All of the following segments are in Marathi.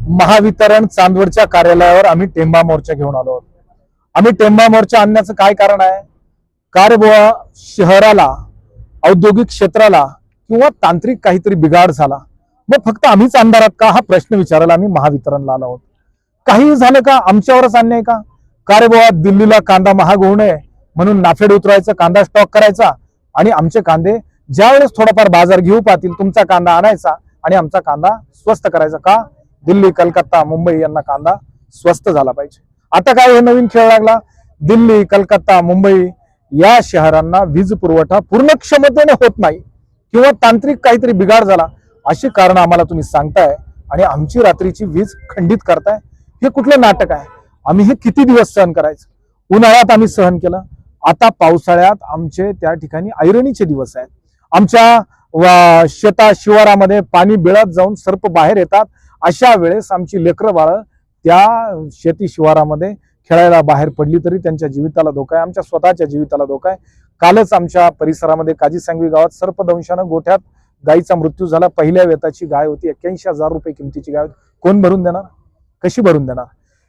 महावितरण चांदवडच्या कार्यालयावर आम्ही टेंबा मोर्चा घेऊन आलो आहोत। आम्ही टेंबा मोर्चा आणण्याचं काय कारण आहे? कार बुवा शहराला, औद्योगिक क्षेत्राला किंवा तांत्रिक काहीतरी बिघाड झाला, मग फक्त आम्हीच अंधारात का, हा प्रश्न विचारायला आम्ही महावितरणला आलो आहोत। काही झालं का? आमच्यावरच अन्याय का? कार बुवा दिल्लीला कांदा महाग होऊ नये म्हणून नाफेड उतरवायचं, कांदा स्टॉक करायचा आणि आमचे कांदे ज्यावेळेस थोडाफार बाजार घेऊ पाहतील तुमचा कांदा आणायचा आणि आमचा कांदा स्वस्त करायचा का? दिल्ली, कलकत्ता, मुंबई यांना कांदा स्वस्त झाला पाहिजे। आता काय हे नवीन खेळ लागला? दिल्ली, कलकत्ता, मुंबई या शहरांना वीज पुरवठा पूर्ण क्षमतेने होत नाही किंवा तांत्रिक काहीतरी बिघाड झाला, अशी कारण आम्हाला तुम्ही सांगताय आणि आमची रात्रीची वीज खंडित करताय। हे कुठलं नाटक आहे? आम्ही हे किती दिवस सहन करायचं? उन्हाळ्यात आम्ही सहन केलं, आता पावसाळ्यात आमचे त्या ठिकाणी ऐरणीचे दिवस आहेत। आमच्या शेता शिवारामध्ये पाणी बिळत जाऊन सर्प बाहेर येतात, अशा वेळेस आमची लेकरं बाळ त्या शेती शिवारामध्ये खेळायला बाहेर पडली तरी त्यांच्या जीविताला धोका आहे, आमच्या स्वतःच्या जीविताला धोका आहे। कालच आमच्या परिसरामध्ये काजीसांगवी गावात सर्पदंशानं गोठ्यात गायीचा मृत्यू झाला। पहिल्या वेताची गाय होती, 81,000 रुपये किमतीची गाय। कोण भरून देणार? कशी भरून देणार?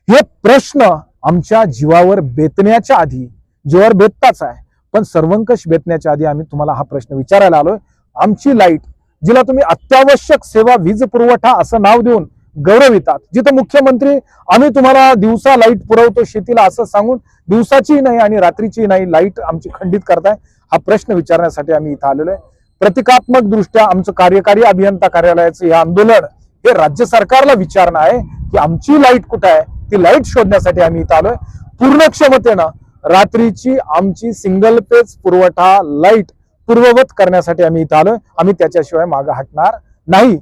हे प्रश्न आमच्या जीवावर बेतण्याच्या आधी, जीवावर बेतताच आहे, पण सर्वंकष बेतण्याच्या आधी आम्ही तुम्हाला हा प्रश्न विचारायला आलोय। आमची लाईट, जिला तुम्ही अत्यावश्यक सेवा वीज पुरवठा असं नाव देऊन गौरवितात, जिथं मुख्यमंत्री आम्ही तुम्हाला दिवसा लाईट पुरवतो शेतीला असं सांगून दिवसाची नाही आणि रात्रीची नाही लाईट आमची खंडित करताय, हा प्रश्न विचारण्यासाठी आम्ही इथं आलेलो आहे। प्रतिकात्मक दृष्ट्या आमचं कार्यकारी अभियंता कार्यालयाचं हे आंदोलन हे राज्य सरकारला विचारणं आहे की आमची लाईट कुठे आहे, ती लाईट शोधण्यासाठी आम्ही इथं आलोय। पूर्ण क्षमतेनं रात्रीची आमची सिंगल पेज पुरवठा लाईट पूर्ववत करण्यासाठी आम्ही इथं आलोय। आम्ही त्याच्याशिवाय मागे हटणार नाही।